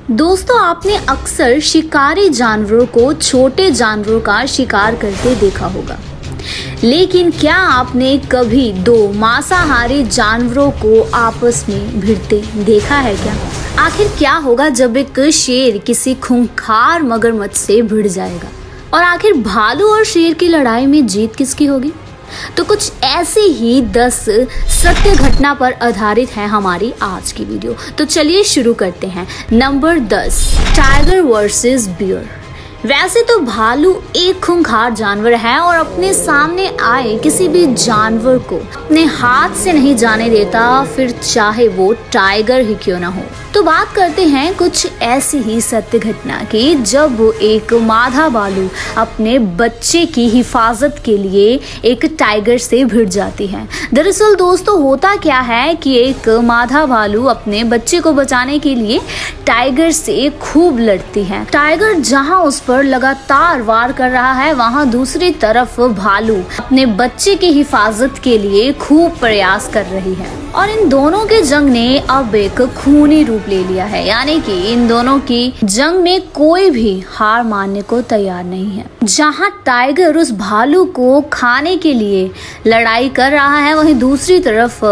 दोस्तों, आपने अक्सर शिकारी जानवरों को छोटे जानवरों का शिकार करते देखा होगा, लेकिन क्या आपने कभी दो मांसाहारी जानवरों को आपस में भिड़ते देखा है क्या? आखिर क्या होगा जब एक शेर किसी खूंखार मगरमच्छ से भिड़ जाएगा? और आखिर भालू और शेर की लड़ाई में जीत किसकी होगी? तो कुछ ऐसे ही 10 सत्य घटना पर आधारित है हमारी आज की वीडियो। तो चलिए शुरू करते हैं। Number 10, tiger versus bear. वैसे तो भालू एक खूंखार जानवर है और अपने सामने आए किसी भी जानवर को अपने हाथ से नहीं जाने देता, फिर चाहे वो टाइगर ही क्यों ना हो। तो बात करते हैं कुछ ऐसी ही सत्य घटना की जब एक मादा भालू अपने बच्चे की हिफाजत के लिए एक टाइगर से भिड़ जाती है। दरअसल दोस्तों, होता क्या है कि एक मादा भालू अपने बच्चे को बचाने के लिए टाइगर से खूब लड़ती है। टाइगर जहां उस पर लगातार वार कर रहा है, वहां दूसरी तरफ भालू अपने बच्चे की हिफाजत के लिए खूब प्रयास कर रही है। और इन दोनों के जंग ने अब एक खूनी रूप ले लिया है, यानी कि इन दोनों की जंग में कोई भी हार मानने को तैयार नहीं है। जहां टाइगर उस भालू को खाने के लिए लड़ाई कर रहा है, वहीं दूसरी तरफ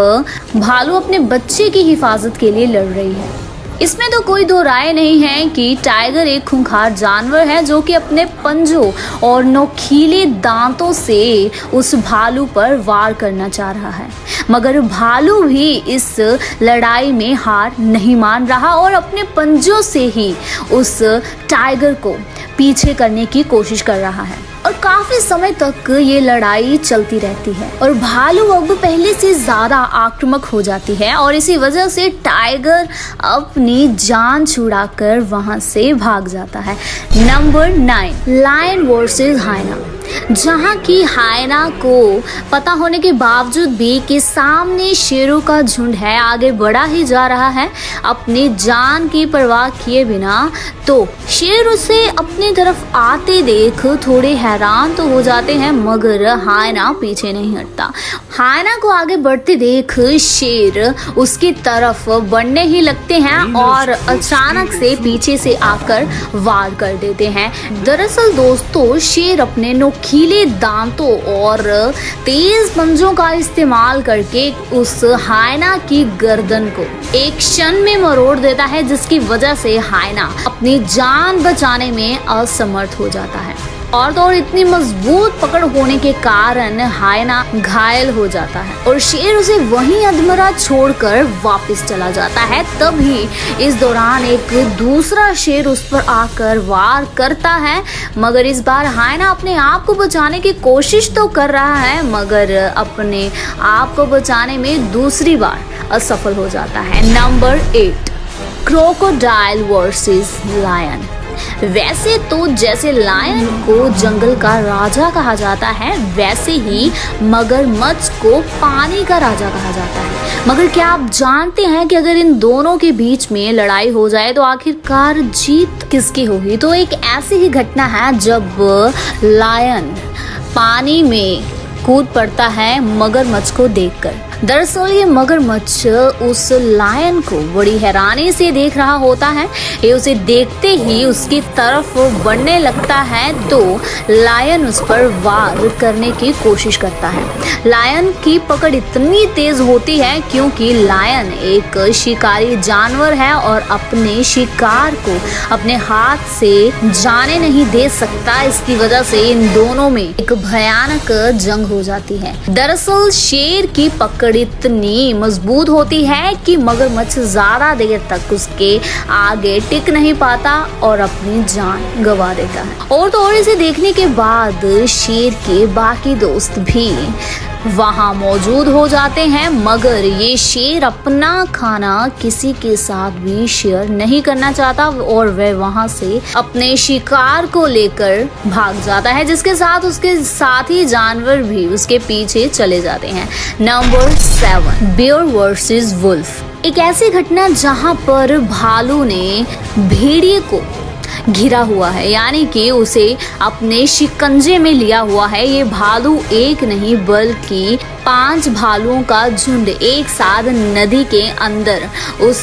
भालू अपने बच्चे की हिफाजत के लिए लड़ रही है। इसमें तो कोई दो राय नहीं है कि टाइगर एक खूंखार जानवर है जो कि अपने पंजों और नोकीले दांतों से उस भालू पर वार करना चाह रहा है, मगर भालू भी इस लड़ाई में हार नहीं मान रहा और अपने पंजों से ही उस टाइगर को पीछे करने की कोशिश कर रहा है। और काफी समय तक ये लड़ाई चलती रहती है और भालू अब पहले से ज्यादा आक्रामक हो जाती है और इसी वजह से टाइगर अपनी जान छुड़ाकर वहां से भाग जाता है। Number 9, lion versus hyena. जहां की हाइना को पता होने के बावजूद भी कि सामने शेरों का झुंड है, आगे बढ़ा ही जा रहा है अपनी जान की परवाह किए बिना, तो शेर उसे अपनी तरफ आते देख थोड़े हैरान तो हो जाते हैं, मगर हाइना पीछे नहीं हटता। हाइना को आगे बढ़ते देख शेर उसकी तरफ बढ़ने ही लगते हैं और अचानक से पीछे से आकर वार कर देते हैं। दरअसल दोस्तों, शेर अपने नोकीले दांतों और तेज पंजों का इस्तेमाल करके उस हाइना की गर्दन को एक क्षण में मरोड़ देता है, जिसकी वजह से हाइना अपनी जान बचाने में असमर्थ हो जाता है। और तो और इतनी मजबूत पकड़ होने के कारण हाइना घायल हो जाता है और शेर उसे वहीं अधमरा छोड़कर वापस चला जाता है। तभी इस दौरान एक दूसरा शेर उस पर आकर वार करता है, मगर इस बार हाइना अपने आप को बचाने की कोशिश तो कर रहा है, मगर अपने आप को बचाने में दूसरी बार असफल हो जाता है। Number 8, crocodile versus lion. वैसे तो जैसे लायन को जंगल का राजा कहा जाता है, वैसे ही मगरमच्छ को पानी का राजा कहा जाता है। मगर क्या आप जानते हैं कि अगर इन दोनों के बीच में लड़ाई हो जाए तो आखिरकार जीत किसकी होगी? तो एक ऐसी ही घटना है जब लायन पानी में कूद पड़ता है मगरमच्छ को देखकर। दरअसल ये मगरमच्छ उस लायन को बड़ी हैरानी से देख रहा होता है। ये उसे देखते ही उसकी तरफ बढ़ने लगता है तो लायन उस पर वार करने की कोशिश करता है। लायन की पकड़ इतनी तेज होती है क्योंकि लायन एक शिकारी जानवर है और अपने शिकार को अपने हाथ से जाने नहीं दे सकता। इसकी वजह से इन दोनों में एक भयानक जंग हो जाती है। दरअसल शेर की पकड़ इतनी मजबूत होती है कि मगरमच्छ ज्यादा देर तक उसके आगे टिक नहीं पाता और अपनी जान गंवा देता है। और तो और इसे देखने के बाद शेर के बाकी दोस्त भी वहां मौजूद हो जाते हैं, मगर ये शेर अपना खाना किसी के साथ भी शेयर नहीं करना चाहता और वह वहां से अपने शिकार को लेकर भाग जाता है, जिसके साथ उसके साथी जानवर भी उसके पीछे चले जाते हैं। Number 7, bear versus wolf. एक ऐसी घटना जहां पर भालू ने भेड़िए को घिरा हुआ है, यानी कि उसे अपने शिकंजे में लिया हुआ है। ये भालू एक नहीं बल्कि 5 भालुओं का झुंड एक साथ नदी के अंदर उस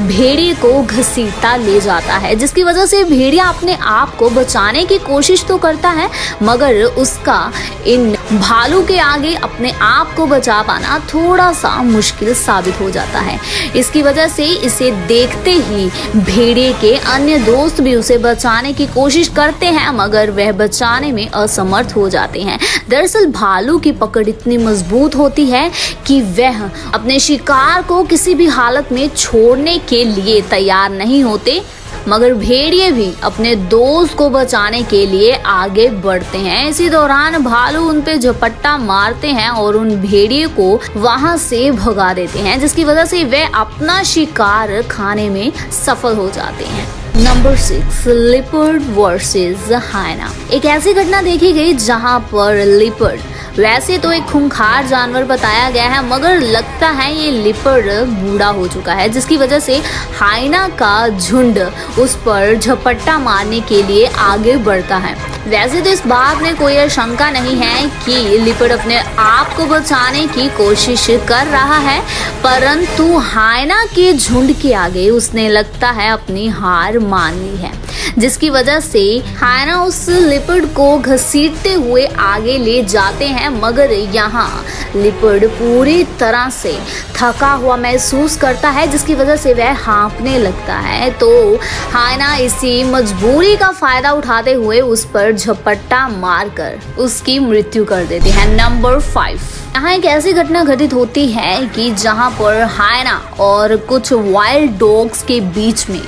भेड़िए को घसीटता ले जाता है, जिसकी वजह से भेड़िया अपने आप को बचाने की कोशिश तो करता है, मगर उसका इन भालू के आगे अपने आप को बचा पाना थोड़ा सा मुश्किल साबित हो जाता है। इसकी वजह से इसे देखते ही भेड़िए के अन्य दोस्त भी उसे बचाने की कोशिश करते हैं, मगर वह बचाने में असमर्थ हो जाते हैं। दरअसल भालू की पकड़ इतनी मजबूत होती है कि वह अपने शिकार को किसी भी हालत में छोड़ने के लिए तैयार नहीं होते, मगर भेड़िए भी अपने दोस्त को बचाने के लिए आगे बढ़ते हैं। इसी दौरान भालू उन पे झपट्टा मारते हैं और उन भेड़िए को वहां से भगा देते हैं, जिसकी वजह से वे अपना शिकार खाने में सफल हो जाते हैं। Number 6, leopard versus hyena. एक ऐसी घटना देखी गई जहां पर लिपर्ड वैसे तो एक खूंखार जानवर बताया गया है, मगर लगता है ये लिपर्ड बूढ़ा हो चुका है, जिसकी वजह से हाइना का झुंड उस पर झपट्टा मारने के लिए आगे बढ़ता है। वैसे तो इस बात में कोई शंका नहीं है कि लिपर्ड अपने आप को बचाने की कोशिश कर रहा है, परंतु हाइना के झुंड के आगे उसने लगता है अपनी हार मान ली है, जिसकी वजह से हाइना उस लिपर्ड को घसीटते हुए आगे ले जाते हैं, मगर यहाँ लिपर्ड पूरी तरह से थका हुआ महसूस करता है, जिसकी वजह से वह हाँफने लगता है। तो हाइना इसी मजबूरी का फायदा उठाते हुए उस पर झपट्टा मारकर उसकी मृत्यु कर देते हैं। नंबर 5, यहाँ एक ऐसी घटना घटित होती है कि जहाँ पर हाइना और कुछ वाइल्ड डॉग्स के बीच में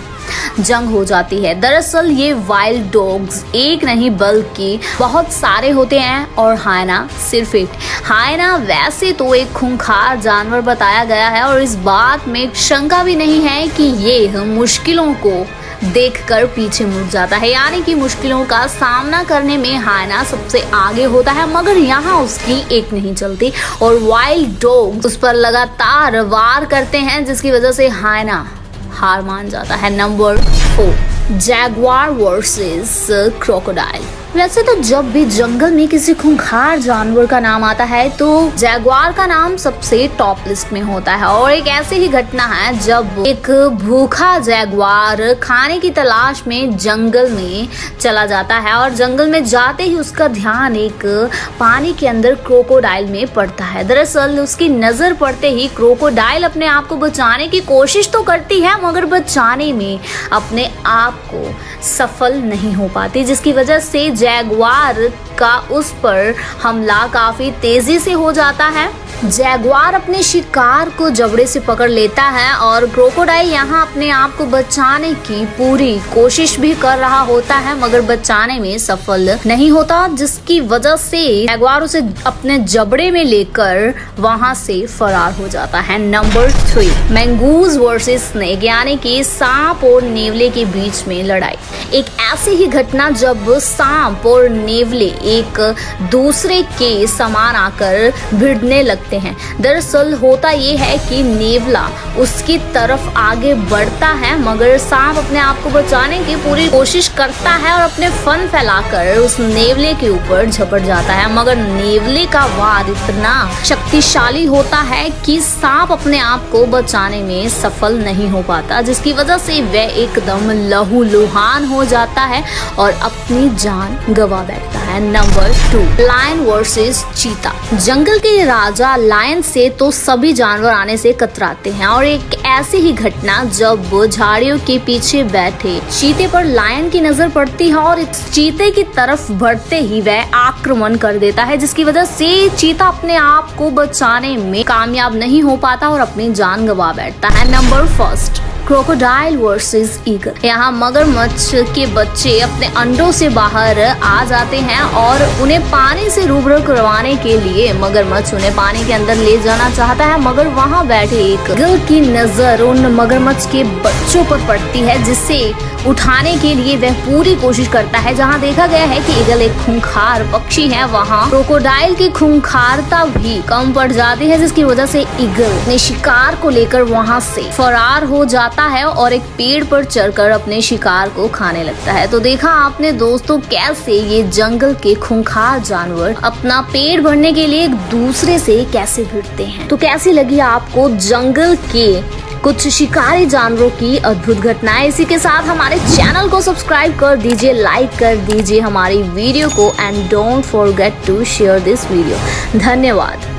जंग हो जाती है। दरअसल ये वाइल्ड डॉग्स एक नहीं बल्कि बहुत सारे होते हैं और हाइना सिर्फ एक। हाइना वैसे तो एक खूंखार जानवर बताया गया है और इस बात में शंका भी नहीं है कि ये मुश्किलों को देखकर पीछे मुड़ जाता है, यानी कि मुश्किलों का सामना करने में हाइना सबसे आगे होता है, मगर यहाँ उसकी एक नहीं चलती और वाइल्ड डॉग्स उस पर लगातार वार करते हैं, जिसकी वजह से हाइना हार मान जाता है। Number 4, Jaguar versus crocodile. वैसे तो जब भी जंगल में किसी खूंखार जानवर का नाम आता है तो जैगुआर का नाम सबसे टॉप लिस्ट में होता है, और एक ऐसी ही घटना है जब एक भूखा जैगुआर खाने की तलाश में जंगल में चला जाता है और जंगल में जाते ही उसका ध्यान एक पानी के अंदर क्रोकोडाइल में पड़ता है। दरअसल उसकी नजर पड़ते ही क्रोकोडाइल अपने आप को बचाने की कोशिश तो करती है, मगर बचाने में अपने आप को सफल नहीं हो पाती, जिसकी वजह से जैगुआर का उस पर हमला काफी तेजी से हो जाता है। जैगुआर अपने शिकार को जबड़े से पकड़ लेता है और क्रोकोडाइल यहाँ अपने आप को बचाने की पूरी कोशिश भी कर रहा होता है, मगर बचाने में सफल नहीं होता, जिसकी वजह से जैगुआर उसे अपने जबड़े में लेकर वहां से फरार हो जाता है। नंबर 3, मंगूज वर्सेस स्नेक, यानी कि सांप और नेवले के बीच में लड़ाई। एक ऐसी ही घटना जब सांप और नेवले एक दूसरे के समान आकर भिड़ने लगते हैं। दरअसल होता ये है कि नेवला उसकी तरफ आगे बढ़ता है, मगर सांप अपने आप को बचाने की पूरी कोशिश करता है और अपने फन फैलाकर उस नेवले के ऊपर झपट जाता है, मगर नेवले का वार इतना शक्तिशाली होता है कि सांप अपने आप को बचाने में सफल नहीं हो पाता, जिसकी वजह से वह एकदम लहूलुहान हो जाता है और अपनी जान गंवा बैठता है। नंबर 2, लायन वर्सेस चीता। जंगल के राजा लायन से तो सभी जानवर आने से कतराते हैं, और एक ऐसी ही घटना जब झाड़ियों के पीछे बैठे चीते पर लायन की नजर पड़ती है और इस चीते की तरफ बढ़ते ही वह आक्रमण कर देता है, जिसकी वजह से चीता अपने आप को बचाने में कामयाब नहीं हो पाता और अपनी जान गंवा बैठता है। Number 1, crocodile versus eagle. यहाँ मगरमच्छ के बच्चे अपने अंडों से बाहर आ जाते हैं और उन्हें पानी से रूबरू करवाने के लिए मगरमच्छ उन्हें पानी के अंदर ले जाना चाहता है, मगर वहाँ बैठे एक ईगल की नजर उन मगरमच्छ के बच्चों पर पड़ती है, जिससे उठाने के लिए वह पूरी कोशिश करता है। जहाँ देखा गया है कि ईगल एक खूंखार पक्षी है, वहाँ क्रोकोडाइल की खूंखारता भी कम पड़ जाती है, जिसकी वजह से ईगल अपने शिकार को लेकर वहाँ से फरार हो जाता है और एक पेड़ पर चढ़कर अपने शिकार को खाने लगता है। तो देखा आपने दोस्तों कैसे ये जंगल के खूंखार जानवर अपना पेट भरने के लिए एक दूसरे से कैसे भिड़ते हैं। तो कैसी लगी आपको जंगल के कुछ शिकारी जानवरों की अद्भुत घटनाएं। इसी के साथ हमारे चैनल को सब्सक्राइब कर दीजिए, लाइक कर दीजिए हमारी वीडियो को and don't forget to share this video. धन्यवाद।